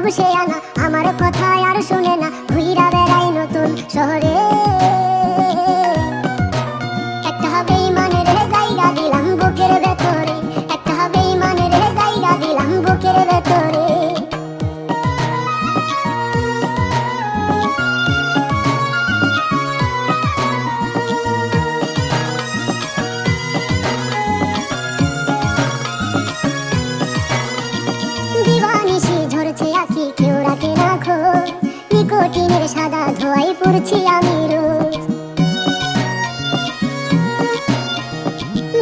খুব শেয়ানা, আমার কথা আর শুনে না, ঘুইরা বেড়াই নতুন শহরে। একটা বেঈমানের জায়গা দিলাম বুকের ভেতরে, একটা বেঈমানের জায়গা দিলাম বুকের ভেতরে। দিবানিশি ঝরছে আঁখি, কেউ রাখে না খোঁজ, নিকোটিনের সাদা ধোঁয়ায় পড়ছি আমি রোজ।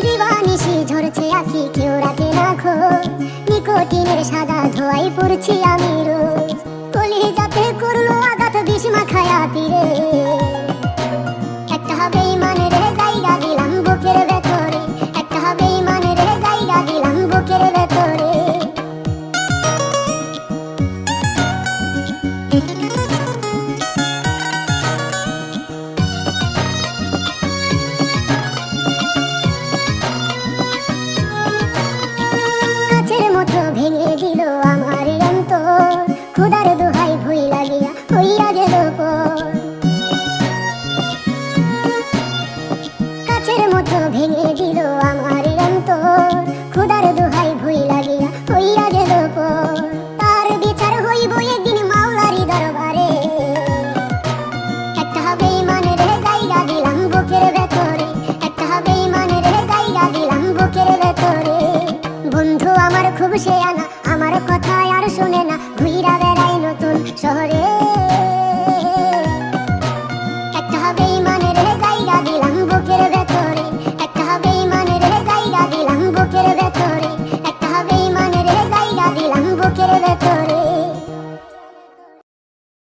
দিবানিশি ঝরছে আঁখি, কেউ রাখে না খোঁজ, নিকোটিনের সাদা ধোঁয়ায় পড়ছি আমি রোজ। কলিজাতে করলো আঘাত বিষ মাখায়া তীরে, একটা বেঈমানের জায়গা দিলাম বুকের ভেতরে, একটা বেঈমানের জায়গা দিলাম বুকের ভেতরে। কাছের মতো ভেঙে দিল আমার অন্তর, খুদার দোহাই ভুই লাগিয়া হইয়া গেল পর। কাছের মতো ভেঙে দিল আমার অন্তর, খুদার দোহাই ভুই লাগিয়া হইয়া গেল পর। তার বিচার হইব একদিন মাওলারি দরবারে, একটা বেঈমানের জায়গা দিলাম বুকের ভেতরে, একটা বেঈমানের জায়গা দিলাম বুকের ভেতরে। বন্ধু আমার খুব শেয়ানা, আমার কথা আর শুনে না, ঘুইরা বেড়াই নতুন শহরে।